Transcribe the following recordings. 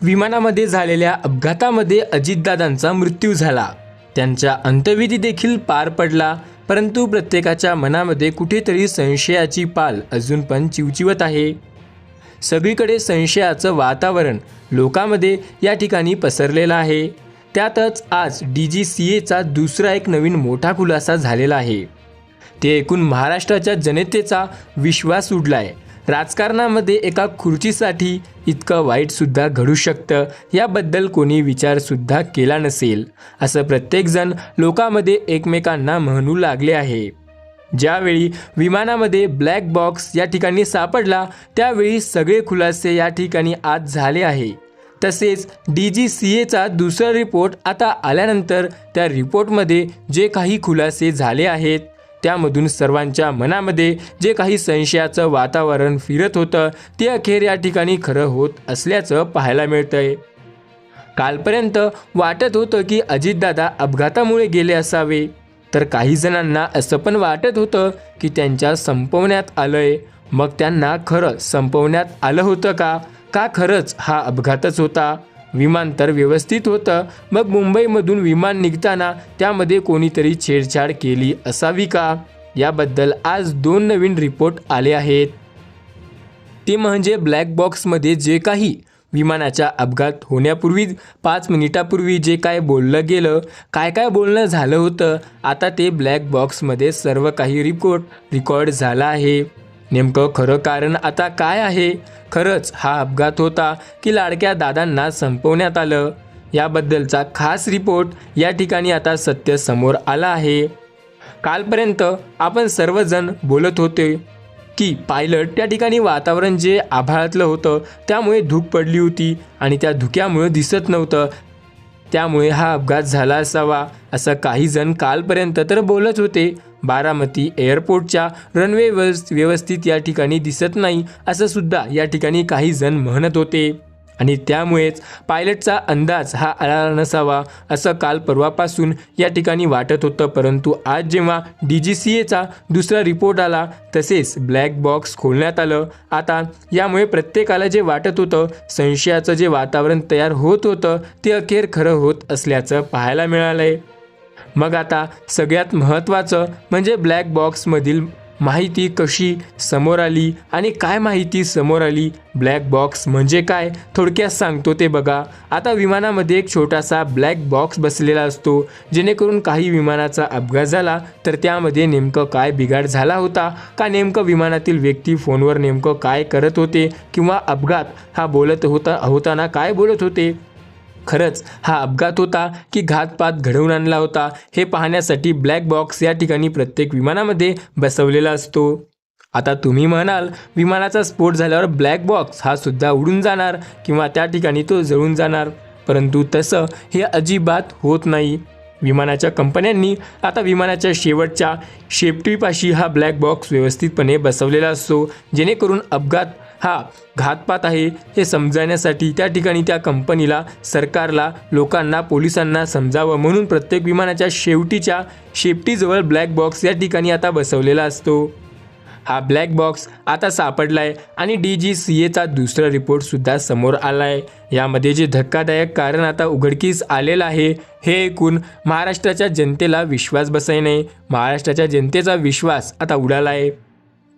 विमानामध्ये झालेल्या अपघातामध्ये अजितदादांचा मृत्यू झाला. त्यांचा अंत्यविधी देखील पार पडला. परंतु प्रत्येकाच्या मनामध्ये कुठेतरी संशयाची पाल अजून पण चिवचिवत आहे. सगळीकडे संशयाचं वातावरण लोकांमध्ये या ठिकाणी पसरलेलं आहे. त्यातच आज DGCAचा दुसरा एक नवीन मोठा खुलासा झालेला आहे. ते ऐकून महाराष्ट्राच्या जनतेचा विश्वास उडलाय. राजकारणामध्ये एका खुर्चीसाठी इतकं वाईटसुद्धा घडू शकतं याबद्दल कोणी विचारसुद्धा केला नसेल, असं प्रत्येकजण लोकांमध्ये एकमेकांना म्हणू लागले आहे. ज्यावेळी विमानामध्ये ब्लॅक बॉक्स या ठिकाणी सापडला त्यावेळी सगळे खुलासे या ठिकाणी आज झाले आहे. तसेच DGCAचा दुसरा रिपोर्ट आता आल्यानंतर त्या रिपोर्टमध्ये जे काही खुलासे झाले आहेत त्यामधून सर्वांच्या मनामध्ये जे काही संशयाचं वातावरण फिरत होतं ते अखेर या ठिकाणी खरं होत असल्याचं पाहायला मिळतंय. कालपर्यंत वाटत होतं की अजितदादा अपघातामुळे गेले असावे, तर काही जणांना असं पण वाटत होतं की त्यांच्या संपवण्यात आलंय. मग त्यांना खरं संपवण्यात आलं होतं का? का खरंच हा अपघातच होता? विमान तर व्यवस्थित होतं, मग मुंबईमधून विमान निघताना त्यामध्ये कोणीतरी छेडछाड केली असावी का? याबद्दल आज 2 नवीन रिपोर्ट आले आहेत. ते म्हणजे ब्लॅक बॉक्समध्ये जे काही विमानाचा अपघात होण्यापूर्वी 5 मिनिटापूर्वी जे काय बोललं गेलं, काय काय बोलणं झालं होतं, आता ते ब्लॅक बॉक्समध्ये सर्व काही रेकॉर्ड झाला आहे. नेमकं खरं कारण आता काय आहे? खरंच हा अपघात होता की लाडक्या दादांना संपवण्यात आलं? याबद्दलचा खास रिपोर्ट या ठिकाणी आता सत्य समोर आलं आहे. कालपर्यंत आपण सर्वजण बोलत होते की पायलट त्या ठिकाणी वातावरण जे आभाळातलं होतं त्यामुळे धूप पडली होती आणि त्या धुक्यामुळे दिसत नव्हतं, त्यामुळे हा अपघात झाला असावा असं काही जण कालपर्यंत तर बोलत होते. बारामती एअरपोर्टच्या रनवे व्यवस्थित या ठिकाणी दिसत नाही असं सुद्धा या ठिकाणी काही जण म्हणत होते आणि त्यामुळेच पायलटचा अंदाज हा आला नसावा असं काल परवापासून या ठिकाणी वाटत होतं. परंतु आज जेव्हा DGCAचा दुसरा रिपोर्ट आला तसेच ब्लॅक बॉक्स खोलण्यात आलं, आता यामुळे प्रत्येकाला जे वाटत होतं संशयाचं जे वातावरण तयार होत होतं ते अखेर खरं होत असल्याचं पाहायला मिळालंय. मग आता सगळ्यात महत्त्वाचं म्हणजे ब्लॅक बॉक्समधील माहिती कशी समोर आली आणि काय माहिती समोर आली? ब्लॅक बॉक्स म्हणजे काय थोडक्यात सांगतो ते बघा. आता विमानामध्ये एक छोटासा ब्लॅक बॉक्स बसलेला असतो, जेणेकरून काही विमानाचा अपघात झाला तर त्यामध्ये नेमकं काय बिघाड झाला होता का, नेमकं विमानातील व्यक्ती फोनवर नेमकं काय करत होते किंवा अपघात हा होताना काय बोलत होते, खरंच हा अपघात होता की घातपात घडवून आणला होता, हे पाहण्यासाठी ब्लॅक बॉक्स या ठिकाणी प्रत्येक विमानामध्ये बसवलेला असतो. आता तुम्ही म्हणाल विमानाचा स्फोट झाल्यावर ब्लॅक बॉक्स हा सुद्धा उडून जाणार किंवा त्या ठिकाणी तो जळून जाणार, परंतु तसं हे अजिबात होत नाही. विमानाच्या कंपन्यांनी आता विमानाच्या शेवटच्या शेपटीपाशी हा ब्लॅक बॉक्स व्यवस्थितपणे बसवलेला असतो, जेणेकरून अपघात हा घातपात आहे हे समजण्यासाठी त्या ठिकाणी त्या कंपनीला, सरकारला, लोकांना, पोलिसांना समजावं म्हणून प्रत्येक विमानाच्या शेपटीजवळ ब्लॅक बॉक्स या ठिकाणी आता बसवलेला असतो. हा ब्लॅक बॉक्स आता सापडलाय आणि DGCAचा दुसरा रिपोर्टसुद्धा समोर आला आहे. यामध्ये जे धक्कादायक कारण आता उघडकीस आलेलं आहे हे ऐकून महाराष्ट्राच्या जनतेला विश्वास बसाय नाही. महाराष्ट्राच्या जनतेचा विश्वास आता उडाला आहे.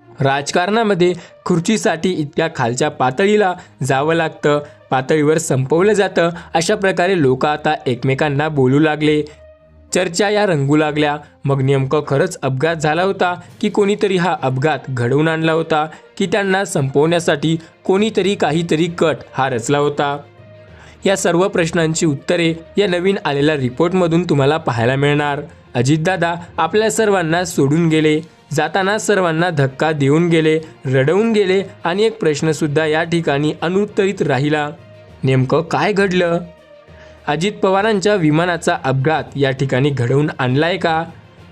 राजकारणामध्ये खुर्चीसाठी इतक्या खालच्या पातळीला जावं लागतं, पातळीवर संपवलं जातं, अशा प्रकारे लोक आता एकमेकांना बोलू लागले. चर्चा या रंगू लागल्या. मग नेमकं खरंच अपघात झाला होता की कोणीतरी हा अपघात घडवून आणला होता की त्यांना संपवण्यासाठी कोणीतरी काहीतरी कट हा रचला होता? या सर्व प्रश्नांची उत्तरे या नवीन आलेल्या रिपोर्टमधून तुम्हाला पाहायला मिळणार. अजितदादा आपल्या सर्वांना सोडून गेले, जाताना सर्वांना धक्का देऊन गेले, रडवून गेले आणि एक प्रश्नसुद्धा या ठिकाणी अनुत्तरित राहिला. नेमकं काय घडलं? अजित पवारांच्या विमानाचा अपघात या ठिकाणी घडवून आणलाय का?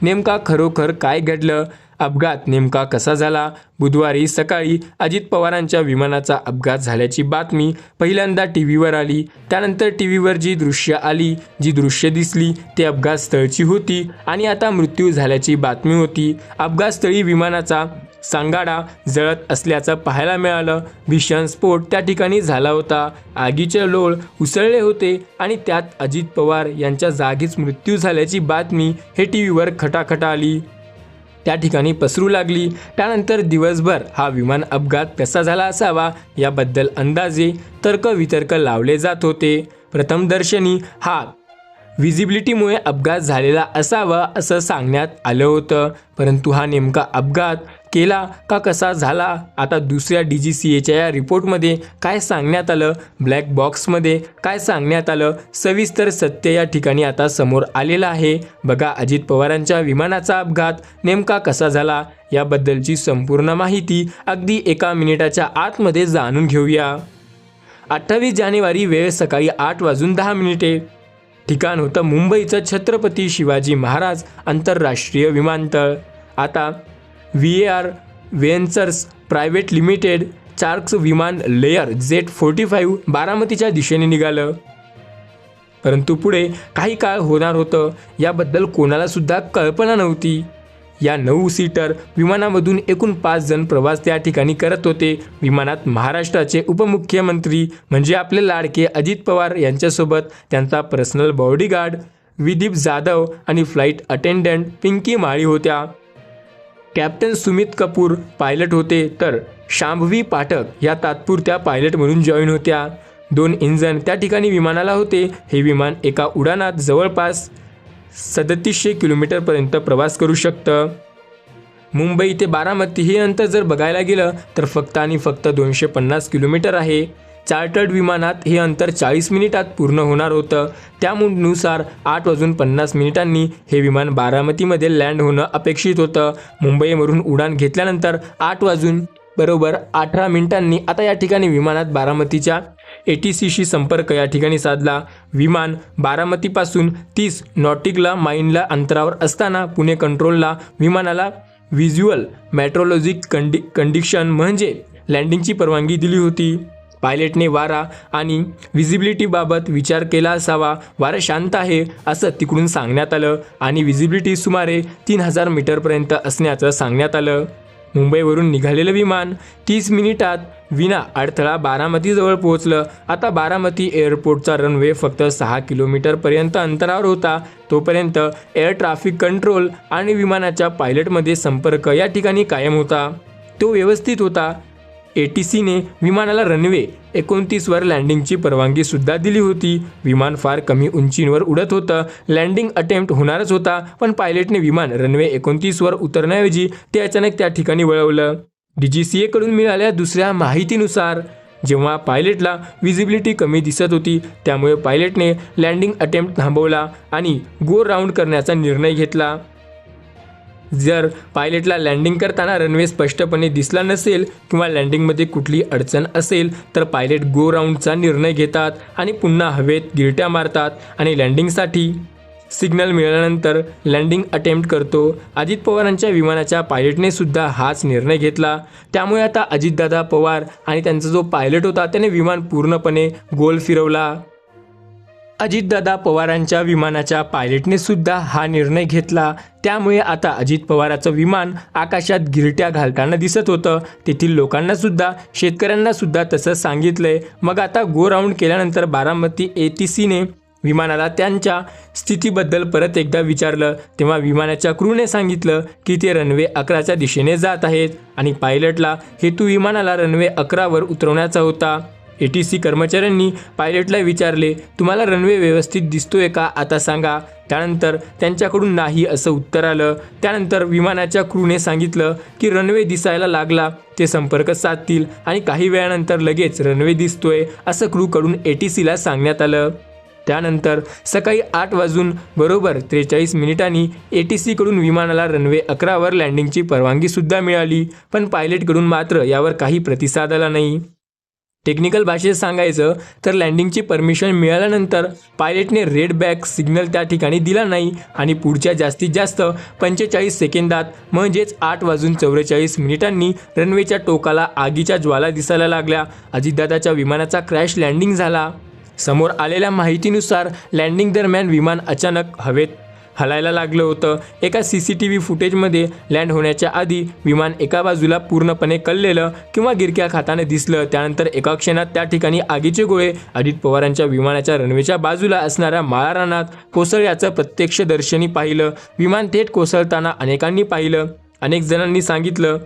नेमका खरोखर काय घडलं? अपघात नेमका कसा झाला? बुधवारी सकाळी अजित पवारांच्या विमानाचा अपघात झाल्याची बातमी पहिल्यांदा टीव्हीवर आली. त्यानंतर टीव्हीवर जी दृश्य दिसली ते अपघात स्थळची होती आणि आता मृत्यू झाल्याची बातमी होती. अपघात स्थळी विमानाचा सांगाडा जळत असल्याचं पाहायला मिळालं. भीषण स्फोट त्या ठिकाणी झाला होता. आगीचे लोळ उसळले होते आणि त्यात अजित पवार यांच्या जागीच मृत्यू झाल्याची बातमी हे टीव्हीवर खटाखटा आली. त्या ठिकाणी पसरू लागली. त्यानंतर दिवसभर हा विमान अपघात कसा झाला असावा याबद्दल अंदाजे तर्कवितर्क लावले जात होते. प्रथमदर्शनी हा विजिबिलिटीमुळे अपघात झालेला असावा असं सांगण्यात आलं होतं, परंतु हा नेमका अपघात केला का कसा झाला? आता दुसऱ्या DGCAच्या या रिपोर्टमध्ये काय सांगण्यात आलं, ब्लॅक बॉक्समध्ये काय सांगण्यात आलं, सविस्तर सत्य या ठिकाणी आता समोर आलेलं आहे. बघा, अजित पवारांच्या विमानाचा अपघात नेमका कसा झाला याबद्दलची संपूर्ण माहिती अगदी 1 मिनिटाच्या आतमध्ये जाणून घेऊया. 28 जानेवारी, वेळ सकाळी 8:10. ठिकाण होतं मुंबईचं छत्रपती शिवाजी महाराज आंतरराष्ट्रीय विमानतळ. आता VAR व्हेंचर्स प्रायव्हेट लिमिटेड चार्क्स विमान लेयर Z45 बारामतीच्या दिशेने निघालं. परंतु पुढे काही काळ होणार होतं याबद्दल कोणाला सुद्धा कल्पना नव्हती. या 9 सीटर विमानामधून एकूण 5 जण प्रवास त्या ठिकाणी करत होते. विमानात महाराष्ट्राचे उपमुख्यमंत्री म्हणजे आपले लाडके अजित पवार यांच्यासोबत त्यांचा पर्सनल बॉडीगार्ड विदीप जाधव आणि फ्लाईट अटेंडंट पिंकी माळी होत्या. कॅप्टन सुमित कपूर पायलट होते, तर शांभवी पाठक या तात्पुरत्या पायलट म्हणून जॉईन होत्या. 2 इंजन त्या ठिकाणी विमानाला होते. हे विमान एका उडाणात जवळपास 3700 किलोमीटरपर्यंत प्रवास करू शकतं. मुंबई ते बारामती हे अंतर जर बघायला गेलं तर फक्त आणि फक्त 250 किलोमीटर आहे. चार्टर्ड विमानात हे अंतर 40 मिनिटात पूर्ण होणार होतं. त्यानुसार 8:50 हे विमान बारामतीमध्ये लँड होणं अपेक्षित होतं. मुंबईवरून उडान घेतल्यानंतर 8:18 आता या ठिकाणी विमानात बारामतीच्या ATCशी संपर्क या ठिकाणी साधला. विमान बारामतीपासून 30 नॉटिकल माईलला अंतरावर असताना पुणे कंट्रोलला विमानाला व्हिज्युअल मेट्रोलॉजिक कंडिशन म्हणजे लँडिंगची परवानगी दिली होती. पायलटने वारा आणि विजिबिलिटीबाबत विचार केला असावा. वारा शांत आहे असं तिकडून सांगण्यात आलं आणि विजिबिलिटी सुमारे 3000 मीटरपर्यंत असण्याचं सांगण्यात आलं. मुंबईवरून निघालेलं विमान 30 मिनिटात विना अडथळा बारामतीजवळ पोहोचलं. आता बारामती एअरपोर्टचा रनवे फक्त 6 किलोमीटरपर्यंत अंतरावर होता. तोपर्यंत एअर ट्रॅफिक कंट्रोल आणि विमानाच्या पायलटमध्ये संपर्क या ठिकाणी कायम होता. तो व्यवस्थित होता. ATCने विमानाला रनवे 29 वर लँडिंगची परवानगी सुद्धा दिली होती. विमान फार कमी उंचीवर उडत होतं. लँडिंग अटेम्प्ट होणारच होता, पण पायलटने विमान रनवे 29 वर उतरण्याऐवजी ते अचानक त्या ठिकाणी वळवलं. DGCA कडून मिळालेल्या दुसऱ्या माहितीनुसार जेव्हा पायलटला विजिबिलिटी कमी दिसत होती, त्यामुळे पायलटने लँडिंग अटेम्प्ट थांबवला आणि गो राऊंड करण्याचा निर्णय घेतला. जर पायलटला लँडिंग करताना रनवे स्पष्टपणे दिसला नसेल किंवा लँडिंगमध्ये कुठली अडचण असेल तर पायलट गो राऊंडचा निर्णय घेतात आणि पुन्हा हवेत गिरट्या मारतात आणि लँडिंगसाठी सिग्नल मिळाल्यानंतर लँडिंग अटेम्प्ट करतो. अजित पवारांच्या विमानाच्या पायलटने सुद्धा हाच निर्णय घेतला. त्यामुळे आता अजितदादा पवार आणि त्यांचा जो पायलट होता त्याने विमान पूर्णपणे गोल फिरवला. अजितदादा पवारांच्या विमानाच्या पायलटने सुद्धा हा निर्णय घेतला. त्यामुळे आता अजित पवारांचं विमान आकाशात गिरट्या घालताना दिसत होतं. तेथील लोकांना सुद्धा, शेतकऱ्यांना सुद्धा तसं सांगितलंय. मग आता गो राऊंड केल्यानंतर बारामती ATCने विमानाला त्यांच्या स्थितीबद्दल परत एकदा विचारलं. तेव्हा विमानाच्या क्रूने सांगितलं की ते रनवे 11च्या दिशेने जात आहेत आणि पायलटला हेतू विमानाला रनवे 11वर उतरवण्याचा होता. ATC कर्मचाऱ्यांनी पायलटला विचारले, तुम्हाला रनवे व्यवस्थित दिसतोय का, आता सांगा. त्यानंतर त्यांच्याकडून नाही असं उत्तर आलं. त्यानंतर विमानाच्या क्रूने सांगितलं की रनवे दिसायला लागला, ते संपर्क साधतील आणि काही वेळानंतर लगेच रनवे दिसतोय असं क्रूकडून ATCला सांगण्यात आलं. त्यानंतर सकाळी 8:43 ATC कडून विमानाला रनवे 11वर लँडिंगची परवानगी सुद्धा मिळाली, पण पायलटकडून मात्र यावर काही प्रतिसाद आला नाही. टेक्निकल भाषेत सांगायचं तर लँडिंगची परमिशन मिळाल्यानंतर पायलटने रेड बॅक सिग्नल त्या ठिकाणी दिला नाही आणि पुढच्या जास्तीत जास्त 45 सेकंदात म्हणजेच 8:44 रनवेच्या टोकाला आगीच्या ज्वाला दिसायला लागल्या. अजितदादाच्या विमानाचा क्रॅश लँडिंग झाला. समोर आलेल्या माहितीनुसार लँडिंग दरम्यान विमान अचानक हवेत हलायला लागलं होतं. एका CCTV फुटेजमध्ये लँड होण्याच्या आधी विमान एका बाजूला पूर्णपणे कललेलं किंवा गिरक्या खाताने दिसलं. त्यानंतर एका क्षणात त्या ठिकाणी आगीचे गोळे अजित पवारांच्या विमानाच्या रनवेच्या बाजूला असणाऱ्या माळा रानात कोसळल्याचं प्रत्यक्षदर्शनी पाहिलं. विमान थेट कोसळताना अनेकांनी पाहिलं. अनेक जणांनी सांगितलं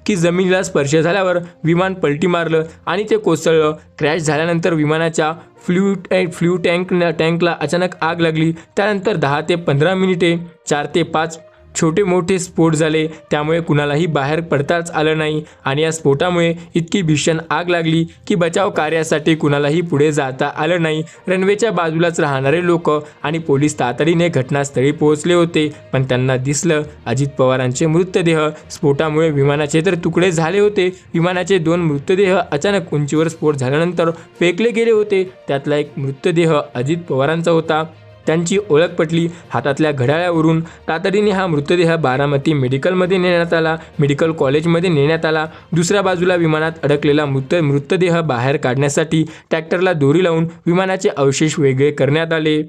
की जमिनीला स्पर्श झाल्यावर विमान पलटी मारलं आणि ते कोसळलं. क्रॅश झाल्यानंतर विमानाच्या फ्ल्यू टँकला अचानक आग लागली. त्यानंतर 10 ते 15 मिनिटे 4 ते 5 छोटे मोठे स्फोट झाले. त्यामुळे कुणालाही बाहेर पडताच आलं नाही आणि या स्फोटामुळे इतकी भीषण आग लागली की बचाव कार्यासाठी कुणालाही पुढे जाता आलं नाही. रनवेच्या बाजूलाच राहणारे लोक आणि पोलीस तातडीने घटनास्थळी पोहोचले होते, पण त्यांना दिसलं अजित पवारांचे मृतदेह. स्फोटामुळे विमानाचे तर तुकडे झाले होते. विमानाचे 2 मृतदेह अचानक उंचीवर स्फोट झाल्यानंतर फेकले गेले होते. त्यातला एक मृतदेह अजित पवारांचा होता. त्यांची ओळख पटली हातातल्या घड्याळावरून. तातडीने हा मृतदेह बारामती मेडिकल कॉलेजमध्ये नेण्यात आला. दुसऱ्या बाजूला विमानात अडकलेला मृतदेह बाहेर काढण्यासाठी ट्रॅक्टरला दोरी लावून विमानाचे अवशेष वेगळे करण्यात आले.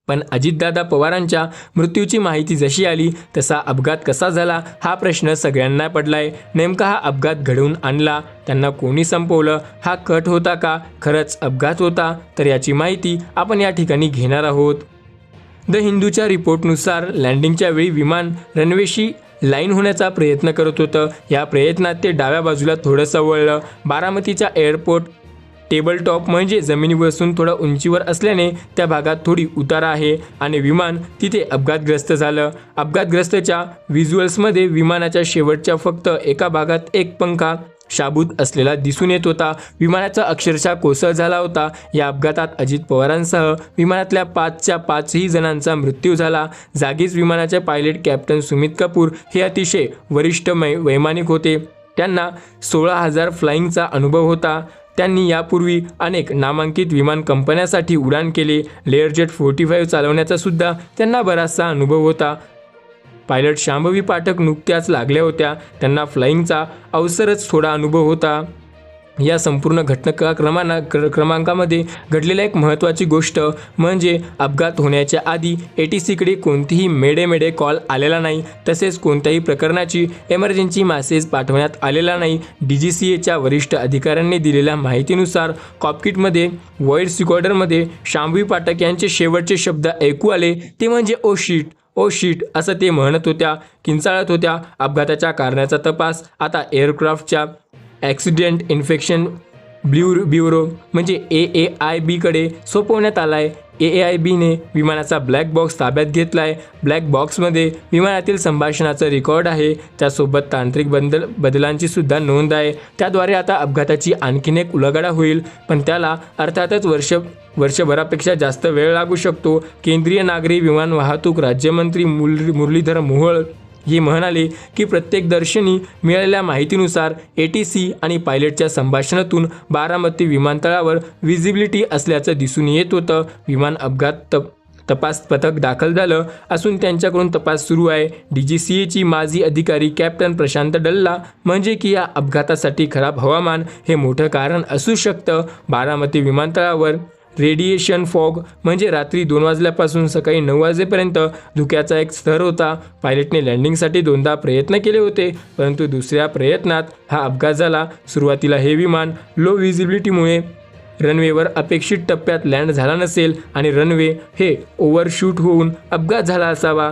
पण अजितदादा पवारांच्या मृत्यूची माहिती जशी आली तसा अपघात कसा झाला हा प्रश्न सगळ्यांना पडलाय. नेमका हा अपघात घडवून आणला त्यांना कोणी संपवलं? हा कट होता का खरंच अपघात होता? तर याची माहिती आपण या ठिकाणी घेणार आहोत. द हिंदूच्या रिपोर्टनुसार लँडिंगच्या वेळी विमान रनवेशी लाईन होण्याचा प्रयत्न करत होतं. या प्रयत्नात ते डाव्या बाजूला थोडंसं वळलं. बारामतीच्या एअरपोर्ट टेबल टॉप म्हणजे जमिनीपासून थोडं उंचीवर असल्याने त्या भागात थोडी उतार आहे आणि विमान तिथे अपघातग्रस्त झालं. अपघातग्रस्तच्या व्हिज्युअल्समध्ये विमानाच्या शेवटच्या फक्त एका भागात एक पंखा शाबूत असलेला दिसून येत होता. विमानाचा अक्षरशः कोसळ झाला होता. या अपघातात अजित पवारांसह विमानातल्या 5च्या 5ही जणांचा मृत्यू झाला. जागीच विमानाचे पायलट कॅप्टन सुमित कपूर हे अतिशय वरिष्ठ वैमानिक होते. त्यांना 16,000 फ्लाइंगचा अनुभव होता. त्यांनी यापूर्वी अनेक नामांकित विमान कंपन्यांसाठी उड्डाण केले. लेअरजेट 45 चालवण्याचा सुद्धा त्यांना बराचसा अनुभव होता. पायलट शांभवी पाठक नुकत्याच लागल्या होत्या. त्यांना फ्लाइंगचा अवसरच थोडा अनुभव होता. या संपूर्ण घटनाक्रमांकामध्ये घडलेल्या एक महत्त्वाची गोष्ट म्हणजे अपघात होण्याच्या आधी ATCकडे कोणतीही मेडे कॉल आलेला नाही. तसेच कोणत्याही प्रकरणाची एमर्जन्सी मेसेज पाठवण्यात आलेला नाही. DGCAच्या वरिष्ठ अधिकाऱ्यांनी दिलेल्या माहितीनुसार कॉकपिटमध्ये व्हॉइस रेकॉर्डरमध्ये शांभवी पाठक यांचे शेवटचे शब्द ऐकू आले ते म्हणजे ओ शिट असं ते म्हणत होत्या, किंचाळत होत्या. अपघाताच्या कारणाचा तपास आता एअरक्राफ्टच्या ॲक्सिडेंट इन्फेक्शन ब्युरो म्हणजे AAIBकडे सोपवण्यात आलाय. AAIBने विमानाचा ब्लॅक बॉक्स ताब्यात घेतलाय. ब्लॅक बॉक्समध्ये विमानातील संभाषणाचं रेकॉर्ड आहे. त्यासोबत तांत्रिक बदलांची सुद्धा नोंद आहे. त्याद्वारे आता अपघाताची आणखीन एक उलगडा होईल, पण त्याला अर्थातच वर्षभरापेक्षा जास्त वेळ लागू शकतो. केंद्रीय नागरी विमान वाहतूक राज्यमंत्री मुरलीधर मोहोळ हे म्हणाले की प्रत्यक्षदर्शींनी मिळालेल्या माहितीनुसार ATC आणि पायलटच्या संभाषणातून बारामती विमानतळावर व्हिजिबिलिटी असल्याचं दिसून येत होतं. विमान अपघात तपास पथक दाखल झालं असून त्यांच्याकडून तपास सुरू आहे. DGCAची माजी अधिकारी कॅप्टन प्रशांत डल्ला म्हणजे की या अपघातासाठी खराब हवामान हे मोठं कारण असू शकतं. बारामती विमानतळावर रेडिएशन फॉग म्हणजे रात्री 2 वाजल्यापासून सकाळी 9 वाजेपर्यंत धुक्याचा एक स्तर होता. पायलटने लँडिंगसाठी 2दा प्रयत्न केले होते, परंतु दुसऱ्या प्रयत्नात हा अपघात झाला. सुरुवातीला हे विमान लो व्हिजिबिलिटीमुळे रनवेवर अपेक्षित टप्प्यात लँड झाला नसेल आणि रनवे हे ओव्हरशूट होऊन अपघात झाला असावा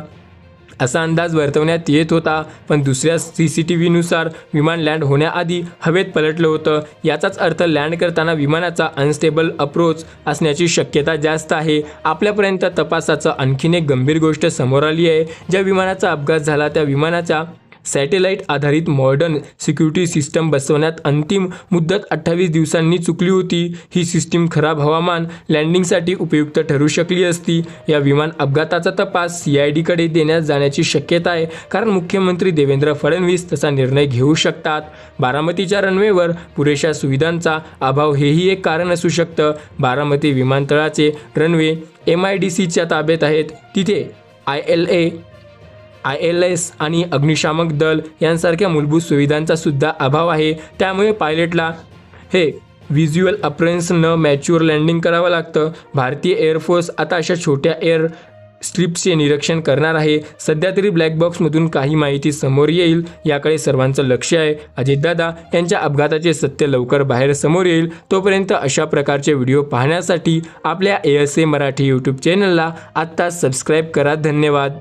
असा अंदाज वर्तवण्यात येत होता. पण दुसऱ्या CCTVनुसार विमान लँड होण्याआधी हवेत पलटलं होतं. याचाच अर्थ लँड करताना विमानाचा अनस्टेबल अप्रोच असण्याची शक्यता जास्त आहे. आपल्यापर्यंत तपासाचं आणखीन एक गंभीर गोष्ट समोर आली आहे. ज्या विमानाचा अपघात झाला त्या विमानाच्या सॅटेलाईट आधारित मॉडर्न सिक्युरिटी सिस्टम बसवण्यात अंतिम मुदत 28 दिवसांनी चुकली होती. ही सिस्टीम खराब हवामान लँडिंगसाठी उपयुक्त ठरू शकली असती. या विमान अपघाताचा तपास CIDकडे देण्यात जाण्याची शक्यता आहे, कारण मुख्यमंत्री देवेंद्र फडणवीस तसा निर्णय घेऊ शकतात. बारामतीच्या रनवेवर पुरेशा सुविधांचा अभाव हेही एक कारण असू शकतं. बारामती विमानतळाचे रनवे MIDCच्या ताब्यात आहेत. तिथे ILS आणि अग्निशामक दल यांसारख्या मूलभूत सुविधांचा सुद्धा अभाव आहे. त्यामुळे पायलटला हे व्हिज्युअल अपरेन्स न मॅच्युअर लँडिंग करावं लागतं. भारतीय एअरफोर्स आता अशा छोट्या स्ट्रिप्सचे निरीक्षण करणार आहे। सध्या तरी ब्लॅक बॉक्समधून काही माहिती समोर येईल याकडे सर्वांचं लक्ष आहे। अजितदादा यांच्या अपघाताचे सत्य लवकर बाहेर समोर येईल। तोपर्यंत अशा प्रकारचे व्हिडिओ पाहण्यासाठी आपल्या ASA मराठी यूट्यूब चॅनलला आत्ताच सबस्क्राईब करा। धन्यवाद।